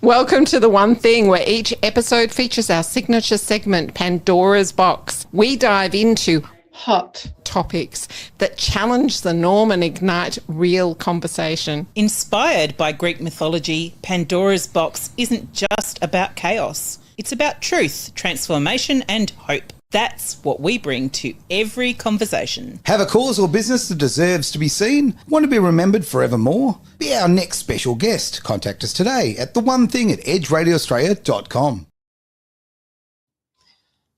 Welcome to The One Thing, where each episode features our signature segment, Pandora's Box. We dive into hot topics that challenge the norm and ignite real conversation. Inspired by Greek mythology, Pandora's Box isn't just about chaos. It's about truth, transformation and hope. That's what we bring to every conversation. Have a cause or business that deserves to be seen? Want to be remembered forevermore? Be our next special guest. Contact us today at theonething@edgeradioaustralia.com.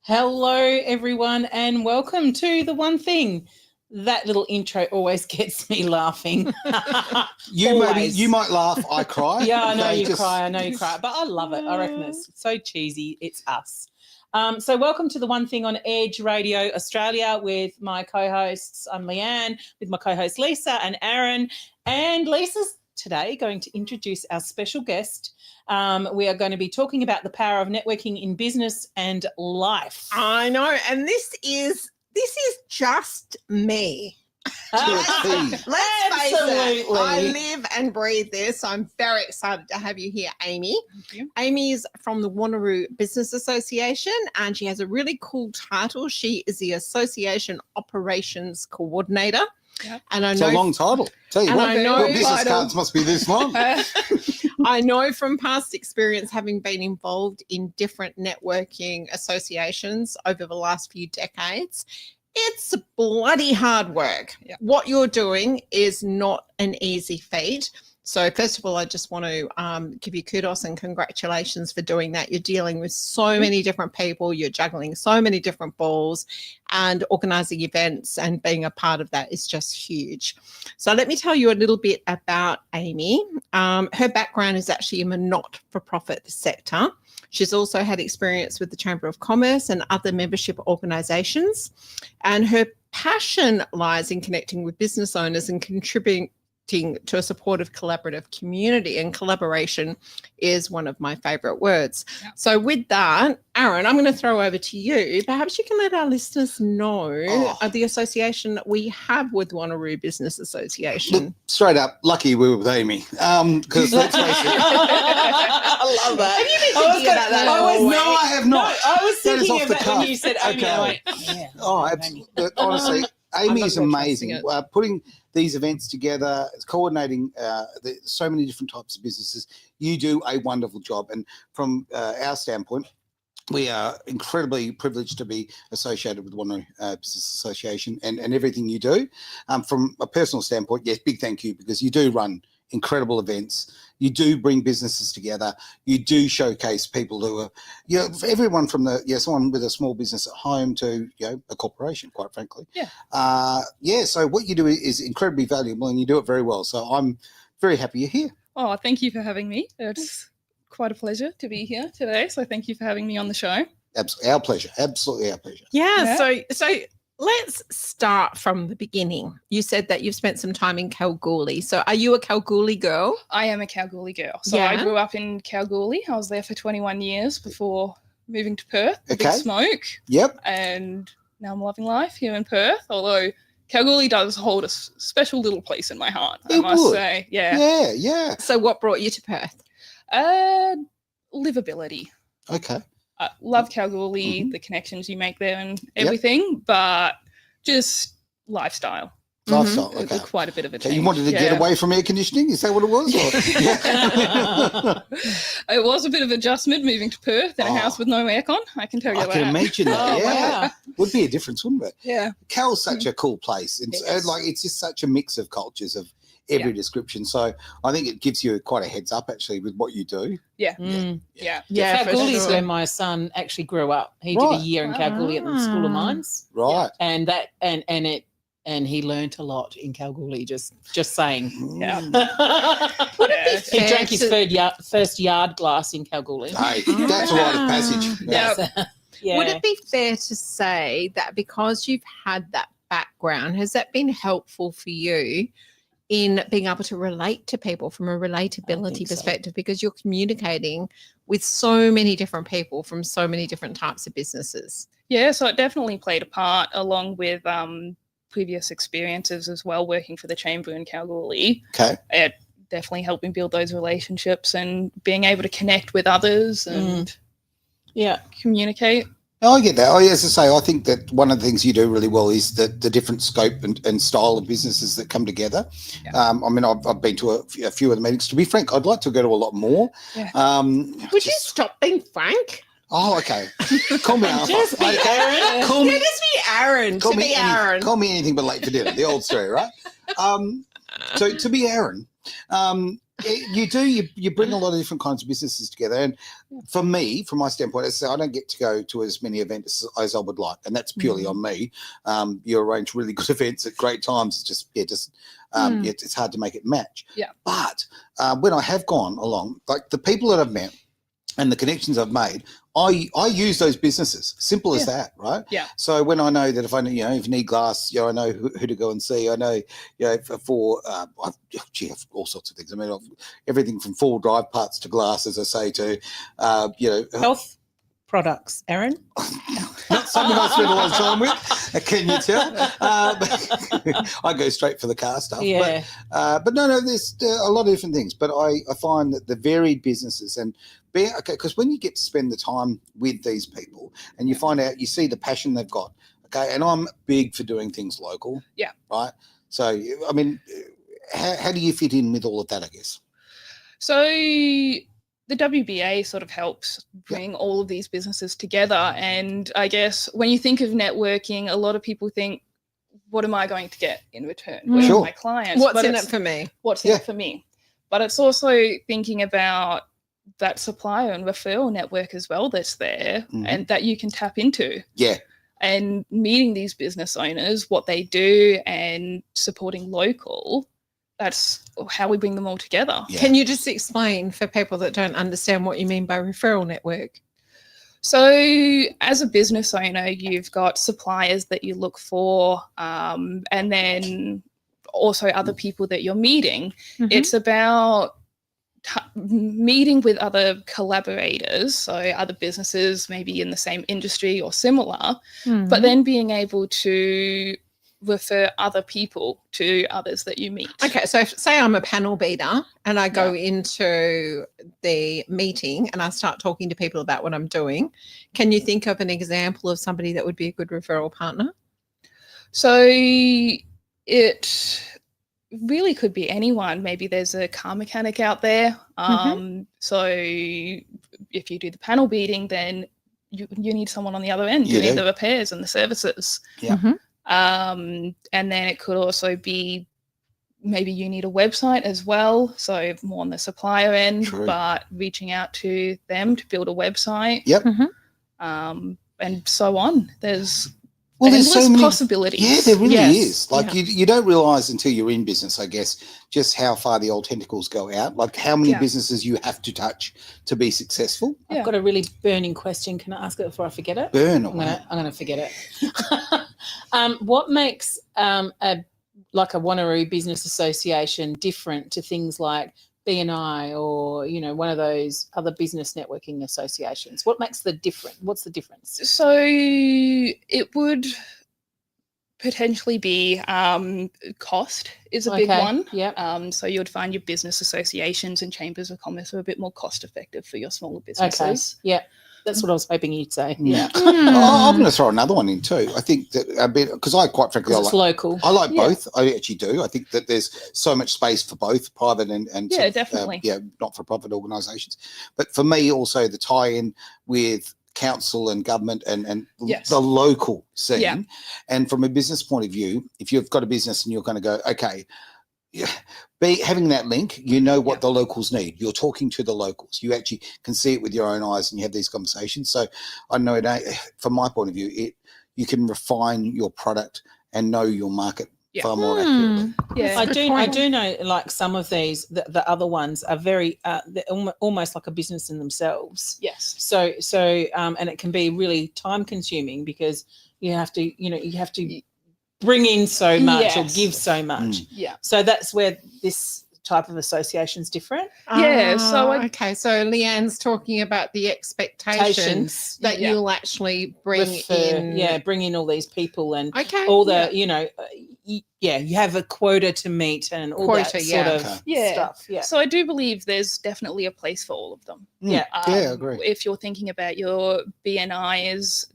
Hello, everyone, and welcome to The One Thing. That little intro always gets me laughing. You might laugh, I cry. Yeah, I know you cry, but I love it. I reckon it's so cheesy. It's us. So welcome to The One Thing on Edge Radio Australia with my co-hosts. I'm Leanne, with my co-hosts Lisa and Aaron. And Lisa's today going to introduce our special guest. We are going to be talking about the power of networking in business and life. I know, and this is just me. Let's face it, I live and breathe this. So I'm very excited to have you here, Amy. Thank you. Amy is from the Wanneroo Business Association, and she has a really cool title. She is the Association Operations Co-Ordinator. Yep. And I It's know a long title. Tell you and what, I know your business title. cards must be this long. I know from past experience, having been involved in different networking associations over the last few decades, it's bloody hard work. Yeah. What you're doing is not an easy feat. So first of all, I just want to give you kudos and congratulations for doing that. You're dealing with so many different people. You're juggling so many different balls, and organising events and being a part of that is just huge. So let me tell you a little bit about Amy. Her background is actually in the not-for-profit sector. She's also had experience with the Chamber of Commerce and other membership organisations. And her passion lies in connecting with business owners and contributing to a supportive, collaborative community. And collaboration is one of my favourite words. Yeah. So with that, Aaron, I'm going to throw over to you. Perhaps you can let our listeners know the association that we have with Wanneroo Business Association. Look, straight up, lucky we were with Amy. Because let's face it. I love that. Have you been thinking about that? No, I have not. No, I was That is thinking off of the that cuff. when you said Amy. Okay. I went, yeah. Oh, but honestly, Amy is not amazing. trusting it. Putting these events together, coordinating so many different types of businesses. You do a wonderful job. And from our standpoint, we are incredibly privileged to be associated with the Wanneroo Business Association and everything you do. From a personal standpoint, yes, big thank you, because you do run incredible events. You do bring businesses together. You do showcase people who are, everyone from someone with a small business at home to, a corporation, quite frankly. Yeah. So what you do is incredibly valuable, and you do it very well. So I'm very happy you're here. Oh, thank you for having me. It's quite a pleasure to be here today. So thank you for having me on the show. Absolutely, our pleasure. Absolutely our pleasure. Yeah. Yeah. So let's start from the beginning. You said that you've spent some time in Kalgoorlie. So are you a Kalgoorlie girl? I am a Kalgoorlie girl. So Yeah. I grew up in Kalgoorlie. I was there for 21 years before moving to Perth, the Big Okay. Smoke. Yep. And now I'm loving life here in Perth, although Kalgoorlie does hold a special little place in my heart, I It must would. say. Yeah. Yeah. So what brought you to Perth? Livability. Okay. I love Kalgoorlie, Mhm. the connections you make there and everything, but just lifestyle. Lifestyle. It Okay. was quite a bit of a So change. you wanted to get away from air conditioning? Is that what it was? Or- It was a bit of adjustment moving to Perth in a Oh. house with no aircon, I can tell you I that. can imagine that. Oh, yeah. wow. Would be a difference, wouldn't it? Yeah. Cal's such a cool place. It's Yes. it's just such a mix of cultures of every description. So I think it gives you quite a heads up actually with what you do. Yeah. Mm. Yeah. Yeah, for Kalgoorlie is sure. where my son actually grew up. He did Right. a year in Kalgoorlie at the School of Mines, Right. and he learnt a lot in Kalgoorlie. Just saying. Yeah. Would it be Yeah. He fair drank his to- first yard glass in Kalgoorlie. Hey, that's a rite of passage. Yeah. Yeah. Would it be fair to say that because you've had that background, has that been helpful for you in being able to relate to people from a relatability think so. perspective, because you're communicating with so many different people from so many different types of businesses? Yeah, so it definitely played a part along with previous experiences as well, working for the Chamber in Kalgoorlie. Okay. It definitely helping build those relationships and being able to connect with others and communicate. Oh, I get that. As I say, I think that one of the things you do really well is the different scope and style of businesses that come together. Yeah. I mean, I've been to a few of the meetings. To be frank, I'd like to go to a lot more. Yeah. Would you stop being frank? Oh, okay. Call me Arthur. Just be Aaron. Call me, Just be Aaron. call To me be Aaron. Call me anything but late for dinner. The old story, right? So to be Aaron, you bring a lot of different kinds of businesses together, and for me, from my standpoint, as I say, I don't get to go to as many events as I would like, and that's purely on me. You arrange really good events at great times. It's just it's hard to make it match. Yeah. But when I have gone along, like the people that I've met and the connections I've made, I use those businesses. Simple as that, right? Yeah. So when I know that if I if you need glass, I know who to go and see. I know, for I have all sorts of things. I mean, everything from full drive parts to glass, as I say, to Health products, Aaron. Not something I spend a lot of time with. Can you tell? I go straight for the car stuff. Yeah. But no, there's a lot of different things. But I find that the varied businesses and because when you get to spend the time with these people and you find out, you see the passion they've got. Okay, and I'm big for doing things local. Yeah. Right. So I mean, how do you fit in with all of that? I guess. So the WBA sort of helps bring all of these businesses together. And I guess when you think of networking, a lot of people think, what am I going to get in return? Where are my clients? What's in it for me? What's in it for me? But it's also thinking about that supplier and referral network as well that's there and that you can tap into. Yeah. And meeting these business owners, what they do and supporting local. That's how we bring them all together. Yeah. Can you just explain for people that don't understand what you mean by referral network? So as a business owner, you've got suppliers that you look for, and then also other people that you're meeting. It's about meeting with other collaborators, so other businesses maybe in the same industry or similar, but then being able to refer other people to others that you meet. Okay, so say I'm a panel beater and I go into the meeting and I start talking to people about what I'm doing. Can you think of an example of somebody that would be a good referral partner? So it really could be anyone. Maybe there's a car mechanic out there. So if you do the panel beating, then you need someone on the other end. You need the repairs and the services. Yeah. And then it could also be maybe you need a website as well. So more on the supplier end, but reaching out to them to build a website. Yep. And so on. There's there's so many possibilities. Yeah, there really is. Like you don't realise until you're in business, I guess, just how far the old tentacles go out. Like how many businesses you have to touch to be successful. I've got a really burning question. Can I ask it before I forget it? I'm going to forget it. What makes a Wanneroo Business Association different to things like BNI or one of those other business networking associations? What makes the difference? What's the difference? So it would potentially be cost is a big one. Yeah. So you'd find your business associations and chambers of commerce are a bit more cost effective for your smaller businesses. Okay. Yeah. That's what I was hoping you'd say. Yeah. I'm going to throw another one in too. I think that a bit because I quite frankly it's local. I like both. I actually do. I think that there's so much space for both private and definitely. Not-for-profit organisations. But for me, also the tie-in with council and government and the local scene. Yeah. And from a business point of view, if you've got a business and you're going to go, okay. Having that link, what the locals need. You're talking to the locals. You actually can see it with your own eyes and you have these conversations. So I know from my point of view, you can refine your product and know your market far more accurately. Yeah, I do know like some of these, the other ones are very, they're almost like a business in themselves. Yes. So and it can be really time consuming because you have to bring in so much or give so much. Yeah. So that's where this type of association is different. Yeah, so okay. So Leanne's talking about the expectations that Yeah. you'll actually bring in. Bring in all these people and Okay. all the, you have a quota to meet and all that Quota, sort yeah. of Yeah. stuff. Yeah. So I do believe there's definitely a place for all of them. Yeah. I agree. If you're thinking about your BNIs,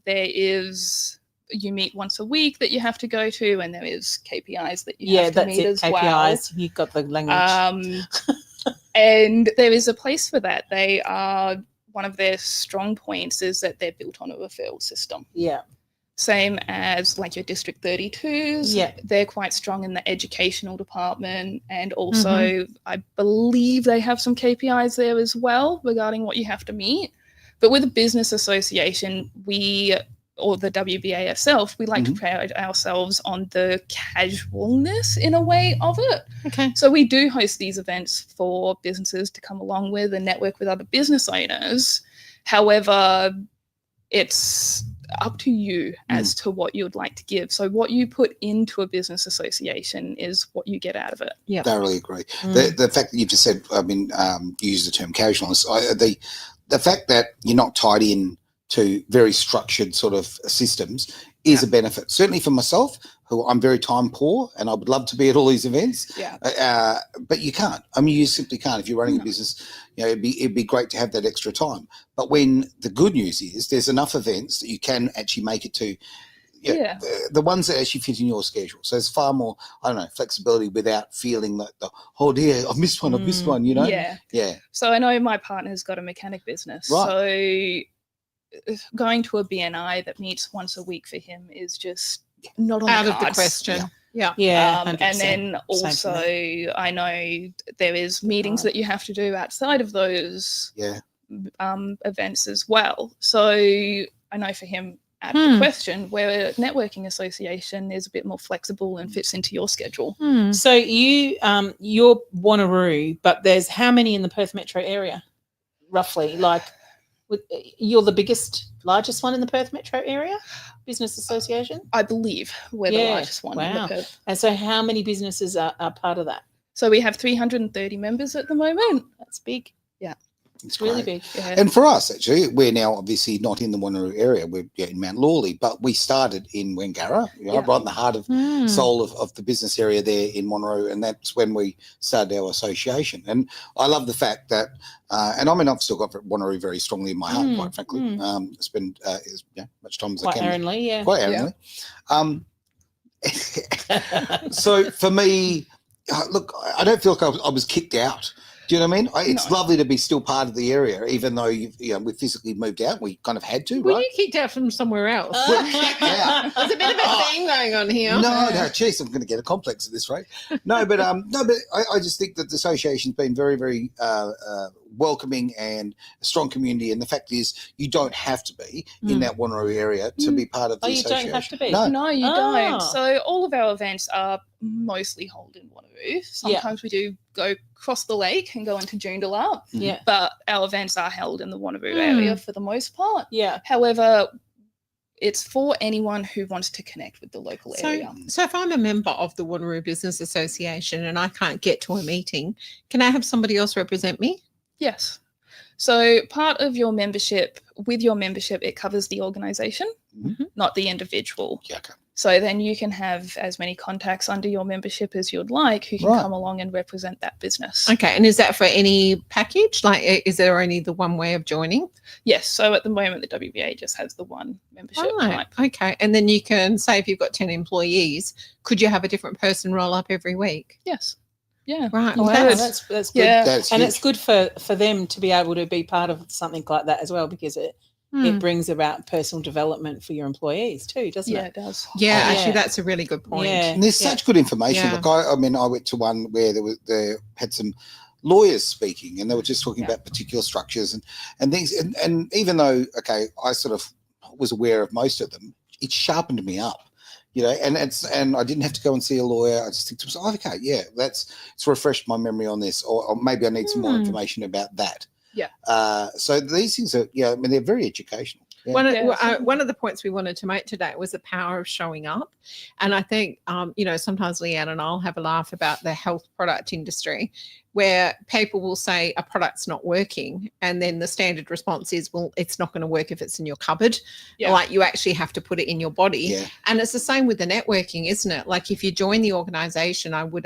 you meet once a week that you have to go to, and there is KPIs that you have to meet as KPIs. You've got the language. And there is a place for that. They are, one of their strong points is that they're built on a referral system. Yeah. Same as like your District 32s. Yeah. They're quite strong in the educational department. And also, I believe they have some KPIs there as well regarding what you have to meet. But with a business association, or the WBA itself, we like to pride ourselves on the casualness in a way of it. Okay. So we do host these events for businesses to come along with and network with other business owners. However, it's up to you as to what you'd like to give. So what you put into a business association is what you get out of it. Yeah. Thoroughly agree. The fact that you've just said, you use the term casualness, the fact that you're not tied in to very structured sort of systems is a benefit. Certainly for myself, who I'm very time poor and I would love to be at all these events. Yeah. But you can't. I mean, you simply can't. If you're running a business, it'd be great to have that extra time. But when the good news is there's enough events that you can actually make it to the ones that actually fit in your schedule. So there's far more, flexibility without feeling like oh dear, I've missed one, Yeah. Yeah. So I know my partner's got a mechanic business. Right. So going to a BNI that meets once a week for him is just not on Out the of the cards. question. Yeah. Yeah. And 100%. then also I know there is meetings that you have to do outside of those events as well. So I know for him at the question, where a networking association is a bit more flexible and fits into your schedule. So you're Wanneroo, but there's how many in the Perth metro area, roughly? Like, you're the largest one in the Perth metro area, business association? I believe we're the largest one in the Wow. Perth. And so how many businesses are part of that? So we have 330 members at the moment. That's big. Yeah. It's really great. big. Yeah. And for us, actually, we're now obviously not in the Wanneroo area. We're in Mount Lawley, but we started in Wangara, right in the heart of soul of the business area there in Wanneroo, and that's when we started our association. And I love the fact that, I've still got Wanneroo very strongly in my heart, quite frankly. Spend much time as I can. Quite Aaronly. So for me, look, I don't feel like I was kicked out. Do you know what I mean? It's lovely to be still part of the area, even though we physically moved out. We kind of had to, Were right? you kicked out from somewhere else? Yeah. There's a bit of a thing going on here. No, geez, I'm going to get a complex at this rate. No, but I just think that the association's been very, very welcoming and a strong community. And the fact is, you don't have to be in that Wanneroo area to be part of the association. You don't have to be? No, you don't. So all of our events are mostly held in Wanneroo. Sometimes we do go across the lake and go into Joondalup. Yeah. But our events are held in the Wanneroo area for the most part. Yeah. However, it's for anyone who wants to connect with the local area. So if I'm a member of the Wanneroo Business Association and I can't get to a meeting, can I have somebody else represent me? Yes. So part of your membership, it covers the organisation, not the individual. Yeah, okay. So then you can have as many contacts under your membership as you'd like who can come along and represent that business. Okay. And is that for any package? Like, is there only the one way of joining? Yes. So at the moment, the WBA just has the one membership type. Okay. And then you can say if you've got 10 employees, could you have a different person roll up every week? Yes. Yeah. Right. Wow, that's good. Yeah. That's And huge. it's good for them to be able to be part of something like that as well, because it brings about personal development for your employees too, doesn't it? Yeah, it does. Yeah, Oh, actually, yeah. that's a really good point. Yeah. And there's such good information. Yeah. Look, I went to one where they had some lawyers speaking, and they were just talking about particular structures and things. And even though, I sort of was aware of most of them, it sharpened me up. And I didn't have to go and see a lawyer. I just think to myself, it's refreshed my memory on this, or maybe I need some more information about that. Yeah. So these things are, they're very educational. Yeah. One of the points we wanted to make today was the power of showing up. And I think, sometimes Leanne and I'll have a laugh about the health product industry. where people will say a product's not working, and then the standard response is, well, it's not going to work if it's in your cupboard. Yeah. Like, you actually have to put it in your body. Yeah. And it's the same with the networking, isn't it? Like, if you join the organization, I would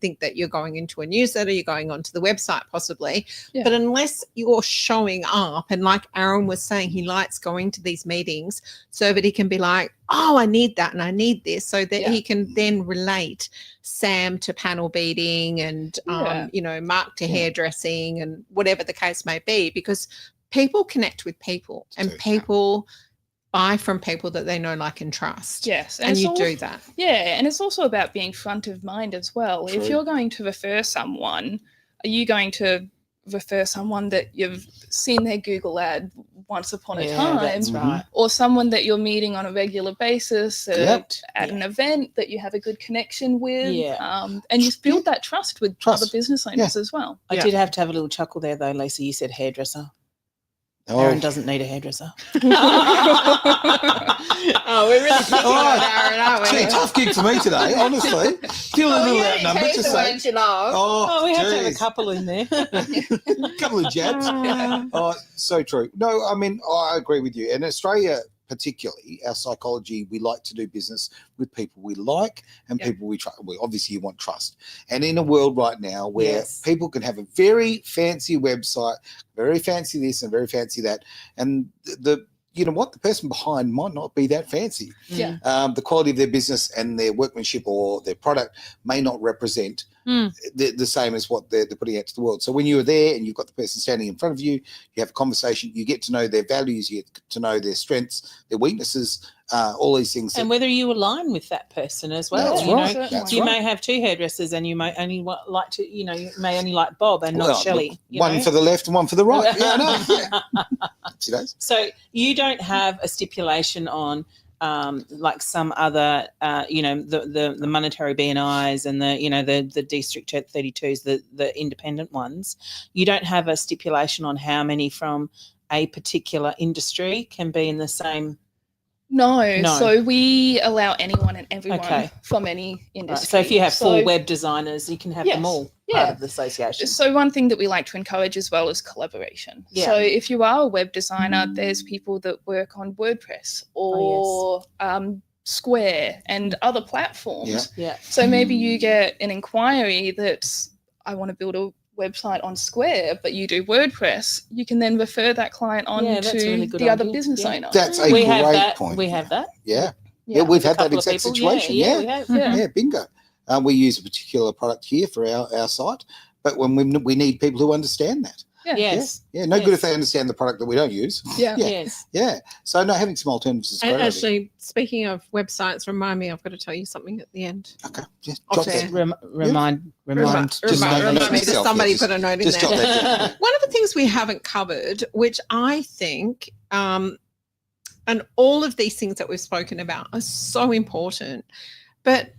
think that you're going into a newsletter, you're going onto the website possibly, Yeah. but unless you're showing up, and like Aaron was saying, he likes going to these meetings so that he can be like, oh, I need that and I need this, so that he can then relate Sam to panel beating and, Mark to hairdressing and whatever the case may be, because people connect with people and people buy from people that they know, like, and trust. Yes. And you do that. Yeah. And it's also about being front of mind as well. True. If you're going to refer someone, are you going to refer someone that you've seen their Google ad once upon a time, that's right. or someone that you're meeting on a regular basis at an event that you have a good connection with, and you build that trust with other business owners as well. I did have to have a little chuckle there, though, Lisa. You said hairdresser. Aaron doesn't need a hairdresser. We're really picking on Aaron, aren't we? Gee, tough gig for me today, honestly. Feel a little outnumbered to say. We have to have a couple in there. A couple of jabs. Oh, so true. No, I mean, I agree with you. In Australia, particularly, our psychology, we like to do business with people we like and people we trust. Well, obviously, you want trust. And in a world right now where people can have a very fancy website, very fancy this and very fancy that, and the person behind might not be that fancy. Yeah. The quality of their business and their workmanship or their product may not represent the same as what they're putting out to the world. So when you're there and you've got the person standing in front of you, you have a conversation, you get to know their values, you get to know their strengths, their weaknesses, all these things. And whether you align with that person as well. That's you right. may have two hairdressers and you may only like to, you may only like Bob and not Shelley. One for the left and one for the right. So you don't have a stipulation on like some other, the monetary BNIs and the District 32s, the independent ones. You don't have a stipulation on how many from a particular industry can be in the same. No. So we allow anyone and everyone from any industry. Right. So if you have four web designers, you can have them all part of the association. So one thing that we like to encourage as well is collaboration. Yeah. So if you are a web designer, there's people that work on WordPress or Square and other platforms. Yeah. So maybe you get an inquiry that's, I want to build a website on Square, but you do WordPress, you can then refer that client on to really the other business owner. That's a great point. We have that. Yeah, we've had that exact situation. We have. Bingo. We use a particular product here for our site, but when we need people who understand that. Yes. No good if they understand the product that we don't use. So no, having some alternatives is great. And actually, speaking of websites, remind me, I've got to tell you something at the end. Okay. Just Off jot there. that. Remind. Just Remind me. yourself, Somebody just- put a note in Just there. jot that down. One of the things we haven't covered, which I think, and all of these things that we've spoken about are so important, but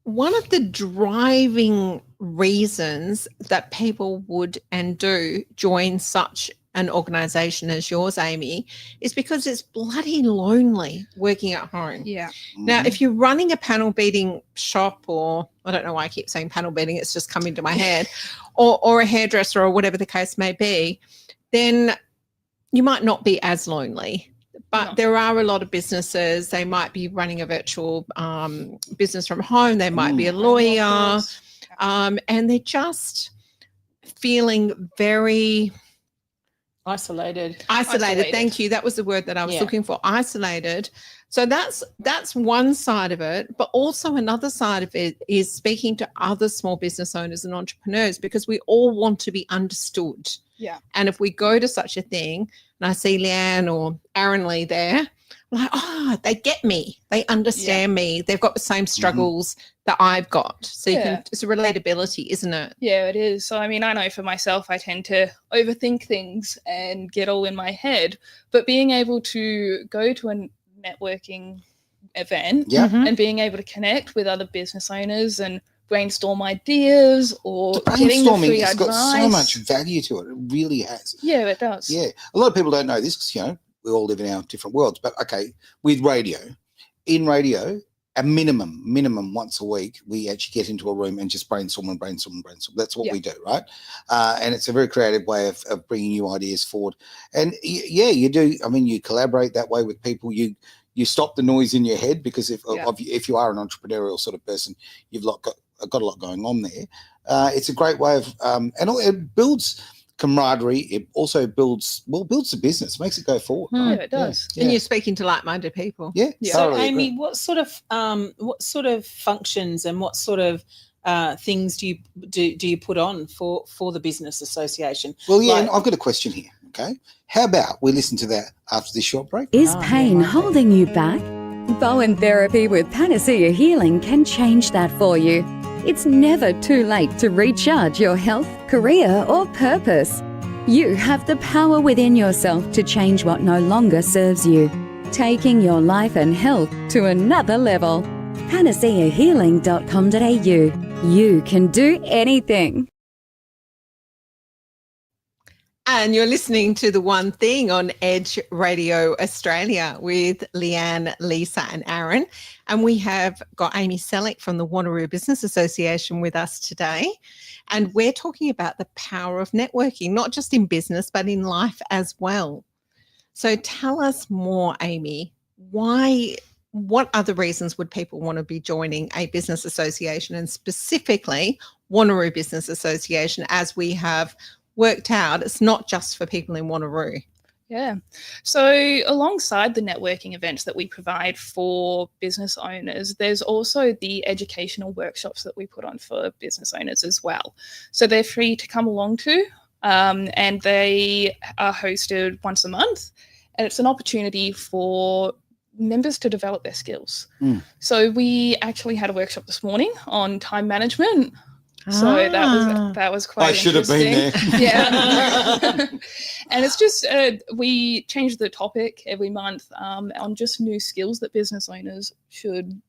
one of the driving reasons that people would and do join such an organisation as yours, Amy, is because it's bloody lonely working at home. Yeah. Now, if you're running a panel beating shop, or I don't know why I keep saying panel beating, it's just come into my head, or a hairdresser or whatever the case may be, then you might not be as lonely. But there are a lot of businesses, they might be running a virtual business from home, they might be a lawyer, and they're just feeling very Isolated. Thank you. That was the word that I was looking for. Isolated. So that's one side of it. But also another side of it is speaking to other small business owners and entrepreneurs, because we all want to be understood. Yeah. And if we go to such a thing, and I see Leanne or Aaron Lee there, I'm like, they get me. They understand me. They've got the same struggles that I've got. So it's a relatability, isn't it? Yeah, it is. So, I mean, I know for myself, I tend to overthink things and get all in my head. But being able to go to a networking event and being able to connect with other business owners and brainstorm ideas or getting the free advice. It's got so much value to it. It really has. Yeah, it does. Yeah. A lot of people don't know this because, we all live in our different worlds. But, okay, with radio, in radio, a minimum once a week, we actually get into a room and just brainstorm. That's what we do, right? And it's a very creative way of bringing new ideas forward. And you do. I mean, you collaborate that way with people. You stop the noise in your head, because if you are an entrepreneurial sort of person, you've got a lot going on there. It's a great way of, and it builds camaraderie. It also builds the business, makes it go forward. Yeah, Right? it does. Yeah. And you're speaking to like-minded people. Yeah. So, Totally Amy, agree. what sort of functions and what sort of things do you put on for the business association? Well, yeah, and I've got a question here. Okay, how about we listen to that after this short break? Is pain holding you back? Bowen Therapy with Panacea Healing can change that for you. It's never too late to recharge your health, career, or purpose. You have the power within yourself to change what no longer serves you, taking your life and health to another level. panaceahealing.com.au. You can do anything. And you're listening to The One Thing on Edge Radio Australia with Leanne, Lisa and Aaron. And we have got Amy Sellick from the Wanneroo Business Association with us today. And we're talking about the power of networking, not just in business, but in life as well. So tell us more, Amy. What other reasons would people want to be joining a business association, and specifically Wanneroo Business Association, as we have worked out it's not just for people in Wanneroo? Yeah. So alongside the networking events that we provide for business owners, there's also the educational workshops that we put on for business owners as well. So they're free to come along to, and they are hosted once a month. And it's an opportunity for members to develop their skills. So we actually had a workshop this morning on time management. So that was quite I should have been there. Yeah. And it's just, we change the topic every month on just new skills that business owners should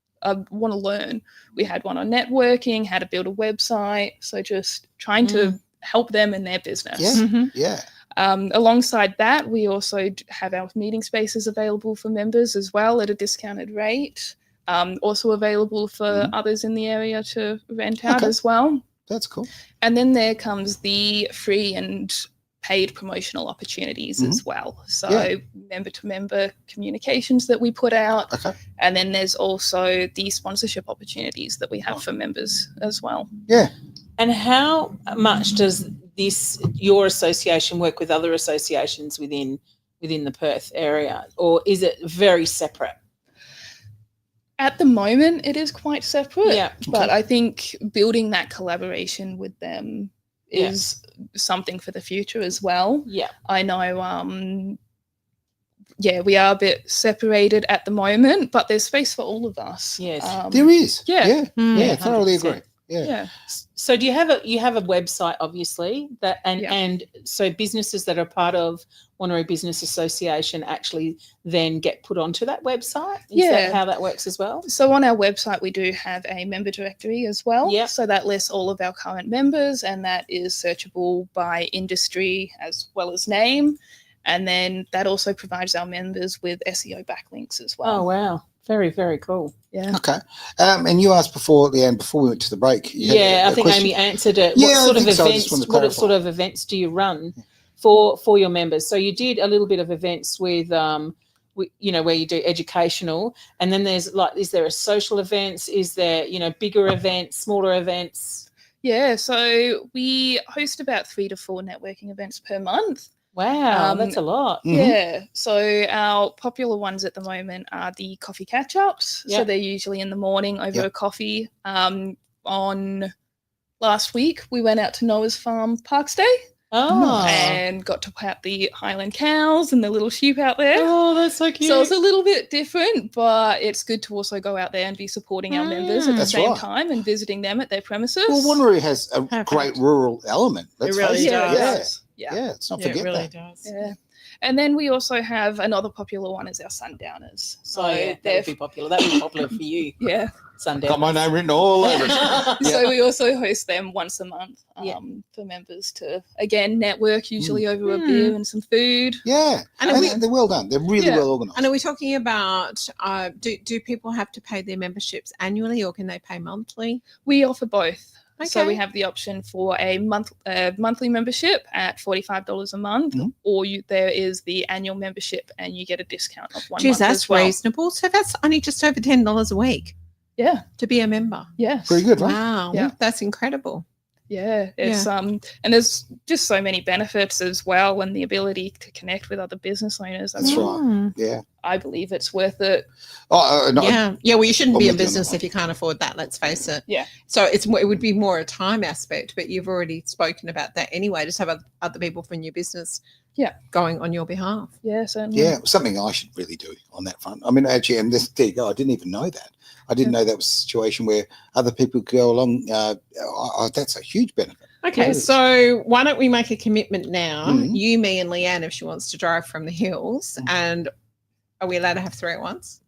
want to learn. We had one on networking, how to build a website. So just trying to help them in their business. Yeah. Alongside that, we also have our meeting spaces available for members as well at a discounted rate. Also available for others in the area to rent out as well. That's cool. And then there comes the free and paid promotional opportunities as well. So member-to-member communications that we put out. Okay. And then there's also the sponsorship opportunities that we have for members as well. Yeah. And how much does your association work with other associations within the Perth area, or is it very separate? At the moment, it is quite separate, but Okay. I think building that collaboration with them is something for the future as well. Yeah. I know, we are a bit separated at the moment, but there's space for all of us. Yes. There is. Yeah. Yeah, totally 100%. agree. Yeah. So do you have a website, obviously, that and so businesses that are part of Wanneroo Business Association actually then get put onto that website? Is that how that works as well? So on our website, we do have a member directory as well. Yeah. So that lists all of our current members, and that is searchable by industry as well as name. And then that also provides our members with SEO backlinks as well. Oh, wow. Very, very cool. Yeah. Okay. And you asked before, Leanne, before we went to the break. I think question? Amy answered it. Yeah, What sort I of think so. I just events? wanted to What clarify. sort of events do you run for your members? So you did a little bit of events with, where you do educational, and then there's is there a social events? Is there bigger events, smaller events? Yeah. So we host about 3 to 4 networking events per month. Wow, that's a lot. Yeah. So our popular ones at the moment are the coffee catch-ups. Yep. So they're usually in the morning over a coffee. On last week, we went out to Noah's Farm Parks Day Oh, and got to pat the Highland cows and the little sheep out there. oh, that's so cute. So it's a little bit different, but it's good to also go out there and be supporting our members at the That's same right. time and visiting them at their premises. Well, Wanneroo has a Perfect. great rural element. Let's really face it. does. Yeah. Yeah. Let's not Yeah, forget it really that. does. Yeah. And then we also have another popular one is our sundowners. So that would be popular. That would be popular for you. yeah. Sunday. Got my name written all over it. Yeah. So we also host them once a month Yeah. for members to, again, network, usually over a Mm. beer and some food. Yeah, And and they're well done. They're really Yeah. well organised. And are we talking about do people have to pay their memberships annually or can they pay monthly? We offer both. So Okay. we have the option for a monthly membership at $45 a month, Mhm. or there is the annual membership and you get a discount of 1 Geez, month that's as well. reasonable. So that's only just over $10 a week Yeah. to be a member. Yes. Pretty good, right? Wow, Yeah. that's incredible. Yeah, it's and there's just so many benefits as well, and the ability to connect with other business owners. That's right. Mm. Yeah. I believe it's worth it. Oh, no, Yeah. Well, you shouldn't I'm be in with you on that business one. if you can't afford that. Let's face it. Yeah. So it would be more a time aspect, but you've already spoken about that anyway. Just have other people from your business, Yeah. going on your behalf. Yeah, certainly. Yeah, something I should really do on that front. I mean, actually, and there you go. I didn't even know that. I didn't know that was a situation where other people could go along. That's a huge benefit. Okay, Yes. so why don't we make a commitment now? Mhm. You, me, and Leanne, if she wants to drive from the hills. Mhm. And are we allowed to have 3 at once?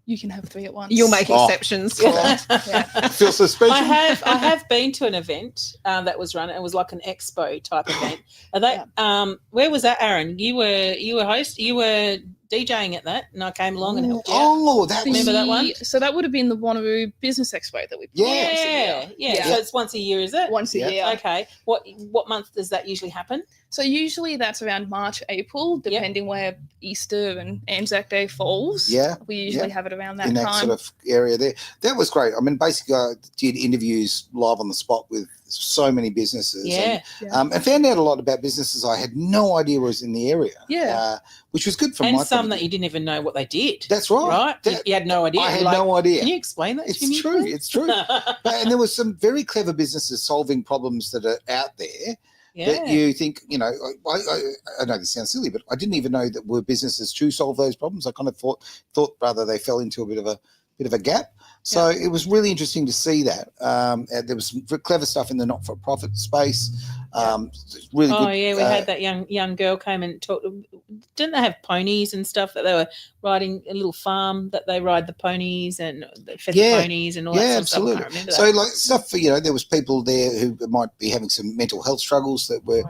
You can have 3 at once. You'll make Oh. exceptions for I feel so special. I have been to an event that was run. It was like an expo type event. Are they? Where was that, Aaron? You were host. You were DJing at that, and I came along and helped you out. Oh, that was Remember that one? So that would have been the Wanneroo Business Expo that we put Yeah. once a year. Yeah. So it's once a year, is it? Once a Yeah. year. Okay. What month does that usually happen? So usually that's around March, April, depending where Easter and Anzac Day falls. Yeah, We usually have it around that in that time. sort of area there. That was great. I mean, basically, I did interviews live on the spot with so many businesses. Yeah. And found out a lot about businesses I had no idea was in the area. Yeah. Which was good for And my some point that of you view. didn't even know what they did. That's right. Right? That- You had no idea. I had You're like, no idea. Can you explain that to It's me? true. It's true. And there was some very clever businesses solving problems that are out there that you think, I know this sounds silly, but I didn't even know that were businesses to solve those problems. I kind of thought rather they fell into a bit of a gap. So it was really interesting to see that. There was some clever stuff in the not-for-profit space. Really good. Oh yeah, we had that young girl came and talked. Didn't they have ponies and stuff that they were riding, a little farm that they ride the ponies and fed the ponies and all that Yeah, sort absolutely. of stuff. I can't remember So that. like stuff for, there was people there who might be having some mental health struggles that were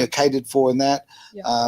catered for in that,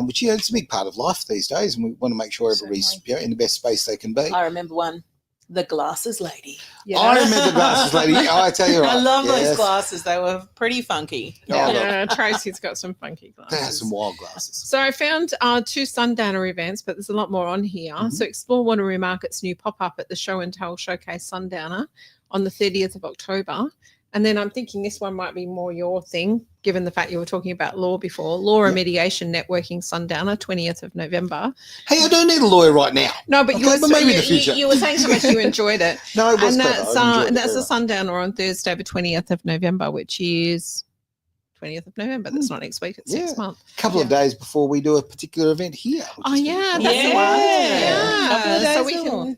which it's a big part of life these days, and we want to make sure everybody's in the best space they can be. I remember one, the glasses lady. Yeah. I remember the glasses lady. I tell you, I right, love those yes. glasses. They were pretty funky. Oh, look, Yeah, Tracy's got some funky glasses. they have some wild glasses. So I found 2 Sundowner events, but there's a lot more on here. Mhm. So explore Wanneroo Market's new pop-up at the Show and Tell Showcase Sundowner on the 30th of October. And then I'm thinking this one might be more your thing, given the fact you were talking about law before. Law and Mediation Networking Sundowner, 20th of November. Hey, I don't need a lawyer right now. No, but Okay, you were but maybe in the future. you were saying how much you enjoyed it. No, it was And clever. that's I enjoyed it that's very a Sundowner on Thursday, the 20th of November, which is 20th of November. That's not next week, it's next month. a couple of days before we do a particular event here. which Oh is yeah, good. that's the one. Yeah. Couple of Yeah. So days we more. can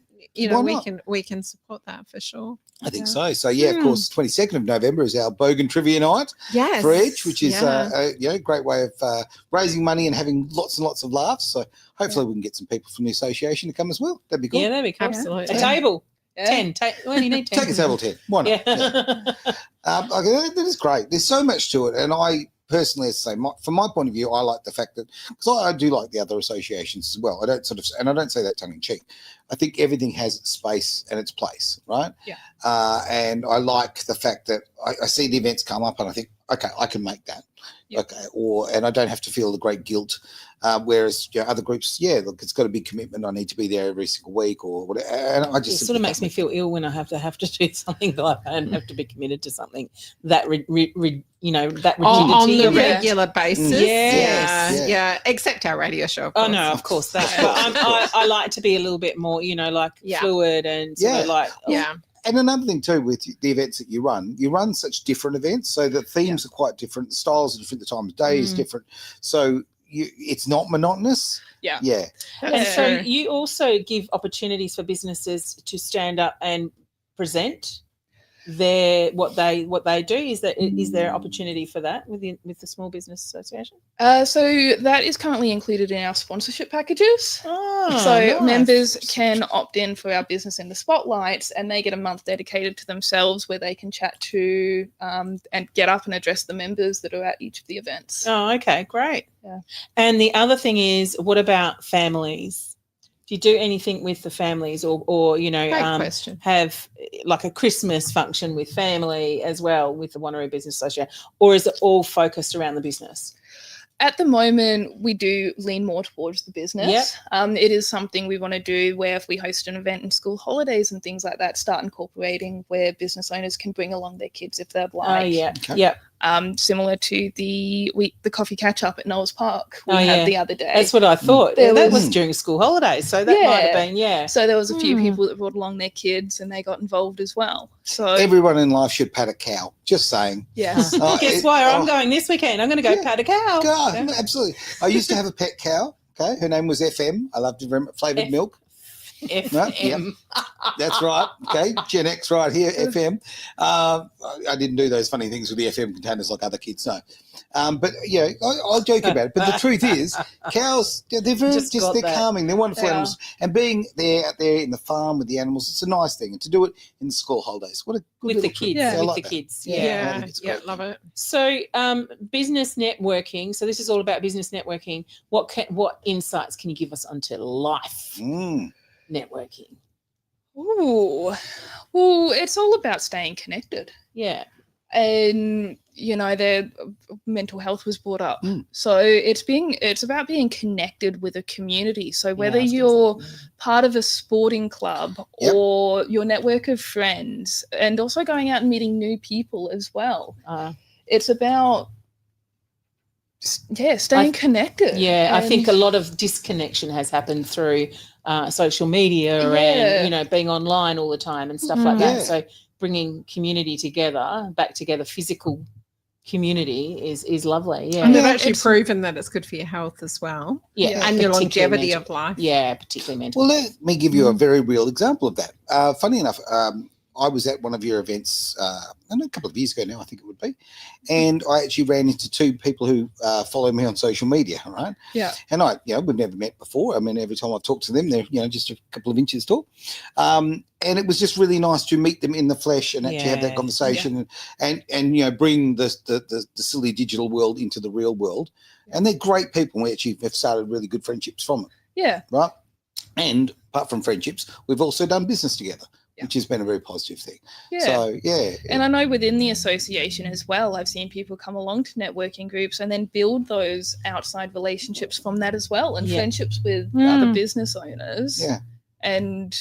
Why not? we can support that for sure. I think so. So of course, 22nd of November is our Bogan Trivia Night Yes. for Edge, which is a great way of raising money and having lots and lots of laughs. So hopefully we can get some people from the association to come as well. That'd be cool. Yeah, that'd be cool. Absolutely. A table. Yeah. 10. Well, you need 10. Take a table 10. Why not? Yeah. That is great. There's so much to it, and I personally, as I say, from my point of view, I like the fact that because I do like the other associations as well. I don't and I don't say that tongue in cheek. I think everything has its space and its place, right? Yeah. And I like the fact that I see the events come up, and I think, okay, I can make that. Yeah. Okay, and I don't have to feel the great guilt. Whereas other groups, look, it's got a big commitment. I need to be there every single week or whatever. And I just It sort of makes me feel ill when I have to do something like that and have to be committed to something that that rigidity On the of it. regular basis. Yes. Yeah. Except our radio show. Of Oh course. no, of course that. But I like to be a little bit more, fluid and sort of like Yeah. And another thing too with the events that you run such different events, so the themes are quite different, the styles are different, the time of day is different. So it's not monotonous. Yeah. Yeah. And so you also give opportunities for businesses to stand up and present. what they do? Is there opportunity for that with the Small Business Association? So that is currently included in our sponsorship packages. Oh, So nice. members can opt in for our Business in the Spotlights, and they get a month dedicated to themselves where they can chat to and get up and address the members that are at each of the events. Oh, okay, great. Yeah. And the other thing is, what about families? Do you do anything with the families, or Great question. have like a Christmas function with family as well with the Wanneroo Business Association, or is it all focused around the business? At the moment, we do lean more towards the business. Yep. It is something we want to do where if we host an event in school holidays and things like that, start incorporating where business owners can bring along their kids if they'd like. Oh, yeah. Okay. Yep. Similar to the coffee catch-up at Noah's Park we Oh, had yeah. the other day. That's what I thought. There That was- was during school holidays, so that might have been, yeah. So there was a few people that brought along their kids and they got involved as well. So Everyone in life should pat a cow. Just saying. yes. Oh, Guess it- why I'm oh, going this weekend. I'm going to go Yeah. pat a cow. God, Yeah. absolutely. I used to have a pet cow. Okay, her name was FM. I loved it very much. Flavored milk. FM. That's right. Okay, Gen X right here, FM. I didn't do those funny things with the FM containers like other kids know. But yeah, I'll joke about it. But the truth is, cows, they're very Just got they're that. calming. They're wonderful They are. animals. And being there out there in the farm with the animals, it's a nice thing. And to do it in the school holidays, what a good With the little treat. kids. Yeah. I With like the that. kids. Yeah. Yeah. I Yeah, think it's yeah, great. love it. So, business networking. So this is all about business networking. What insights can you give us onto life Mm. networking? Ooh. Well, it's all about staying connected. Yeah. And their mental health was brought up. Mm. So it's about being connected with a community. So whether Yeah, I was you're gonna say, part of a sporting club Yep. or your network of friends, and also going out and meeting new people as well. It's about staying connected. yeah, I think a And- lot of disconnection has happened through social media Yeah. and being online all the time and stuff like Mm. that. Yeah. So bringing community together, back together, physical community is lovely. Yeah, And they've Yeah, actually it's- proven that it's good for your health as well, yeah, and your particularly longevity mental- of life. Yeah, particularly mental. Well, let me give you a very real example of that. Funny enough, I was at one of your events a couple of years ago now, I think it would be, and I actually ran into two people who follow me on social media, right? Yeah. And we've never met before. I mean, every time I talk to them, they're just a couple of inches tall, and it was just really nice to meet them in the flesh and actually have that Yeah. conversation and bring the silly digital world into the real world. And they're great people. We actually have started really good friendships from it. Yeah. Right. And apart from friendships, we've also done business together, Yeah. which has been a very positive thing. Yeah. So, yeah. And I know within the association as well, I've seen people come along to networking groups and then build those outside relationships from that as well, and Yeah. friendships with Mm. other business owners. Yeah. And,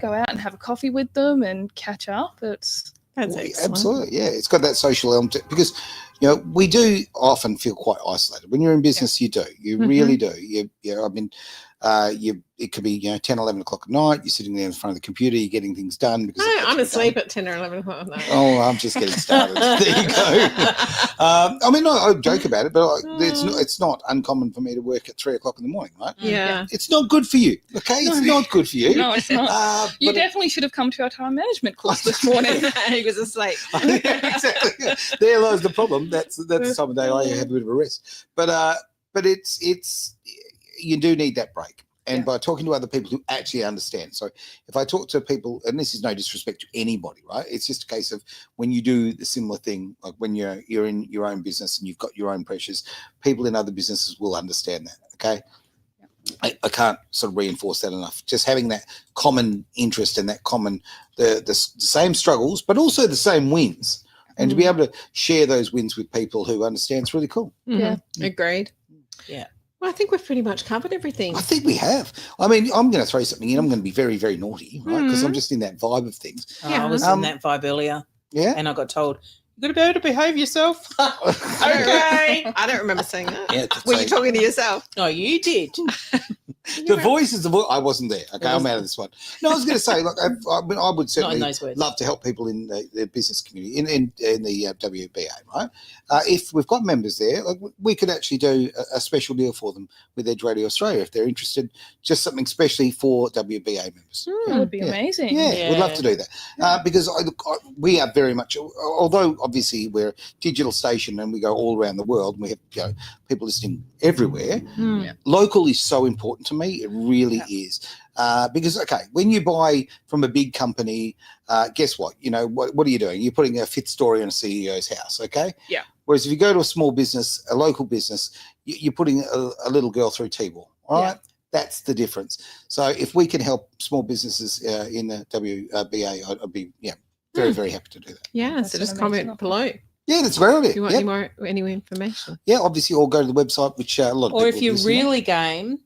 go out and have a coffee with them and catch up. It's That's Well, excellent. absolutely. Yeah. It's got that social element to it because, we do often feel quite isolated. When you're in business, you do. You really do. It could be 10, 11 o'clock at night. You're sitting there in front of the computer. You're getting things done. Because No, it's got to I'm be asleep done. at 10 or 11 o'clock. No. Oh, I'm just getting started. There you go. I joke about it, but it's not uncommon for me to work at 3 o'clock in the morning, right? Yeah. It's not good for you. Okay, it's No. not good for you. no, it's not. You but it- definitely should have come to our time management course this morning. He was asleep. exactly. Yeah. There lies the problem. That's the time of day I have a bit of a rest. But it's you do need that break. And Yeah. by talking to other people who actually understand. So if I talk to people, and this is no disrespect to anybody, right? It's just a case of when you do the similar thing, like when you're in your own business and you've got your own pressures, people in other businesses will understand that. Okay. I can't sort of reinforce that enough. Just having that common interest and that common, the same struggles, but also the same wins. And to be able to share those wins with people who understand, it's really cool. Yeah. Agreed. Yeah. Well, I think we've pretty much covered everything. I think we have. I mean, I'm going to throw something in. I'm going to be very, very naughty, right? Because I'm just in that vibe of things. Yeah. I was in that vibe earlier, Yeah. and I got told, you've got to be able to behave yourself. Okay. I don't remember saying that. Yeah, to Were you say- talking to yourself? No, you did. The voice is the voice. I wasn't there. Okay, I'm out of this one. No, I was going to say, look, I would Not in certainly those words. love to help people in the business community, in the WBA, right? If we've got members there, like, we could actually do a special deal for them with Edge Radio Australia if they're interested, just something specially for WBA members. That would be amazing. Yeah, we'd love to do that because we are very much, although obviously we're a digital station and we go all around the world, and we have people listening everywhere. Local is so important to me. It really is. Because, okay, when you buy from a big company, guess what? What are you doing? You're putting a fifth story on a CEO's house, okay? Yeah. Whereas if you go to a small business, a local business, you're putting a little girl through T-ball, all right? That's the difference. So if we can help small businesses in the WBA, I'd be very, very happy to do that. Yeah, so just comment below. Yeah, that's very good. If you want any more information. Yeah, obviously, or go to the website, which a lot of people Or if you're listen to. really game,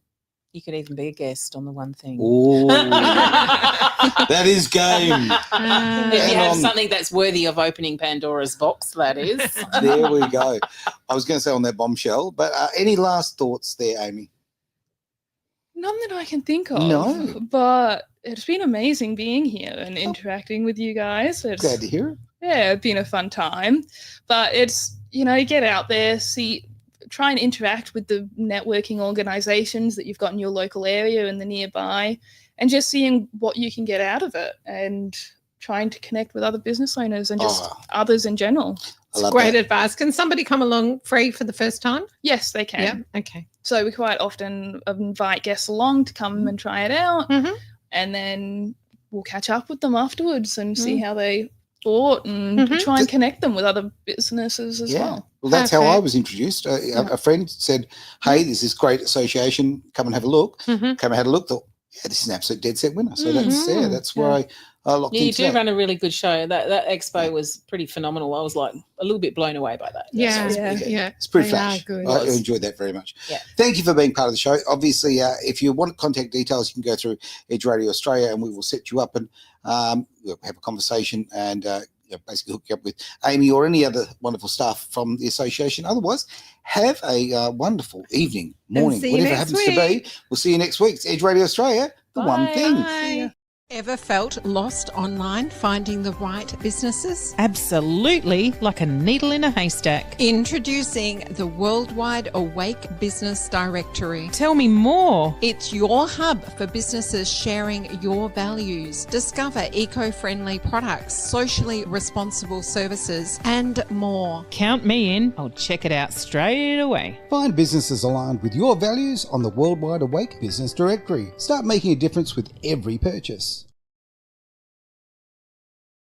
you could even be a guest on the one thing. Oh, that is game. If you have something that's worthy of opening Pandora's box, that is. There we go. I was going to say on that bombshell, but any last thoughts there, Amy? None that I can think of. No. But it's been amazing being here and interacting with you guys. Glad to hear it. Yeah, it's been a fun time. But it's, get out there, try and interact with the networking organizations that you've got in your local area and the nearby, and just seeing what you can get out of it and trying to connect with other business owners and just others in general. It's great advice. Can somebody come along free for the first time? Yes, they can. Yeah. Okay. So we quite often invite guests along to come and try it out, and then we'll catch up with them afterwards and see how they thought and try and connect them with other businesses as well. Well, that's how I was introduced. A friend said, hey, there's this great association. Come and have a look. Come and have a look. Thought, this is an absolute dead set winner. So that's where I locked into You do that. run a really good show. That expo was pretty phenomenal. I was like a little bit blown away by that. Yeah. It's pretty They flash. are good. I enjoyed that very much. Yeah. Thank you for being part of the show. Obviously, if you want contact details, you can go through Edge Radio Australia and we will set you up and we'll have a conversation and basically hook you up with Amy or any other wonderful staff from the association. Otherwise, have a wonderful evening, morning, see you whatever it next happens to be. We'll see you next week. It's Edge Radio Australia, the one thing. Bye. Ever felt lost online finding the right businesses? Absolutely, like a needle in a haystack. Introducing the Worldwide Awake Business Directory. Tell me more. It's your hub for businesses sharing your values. Discover eco-friendly products, socially responsible services, and more. Count me in. I'll check it out straight away. Find businesses aligned with your values on the Worldwide Awake Business Directory. Start making a difference with every purchase.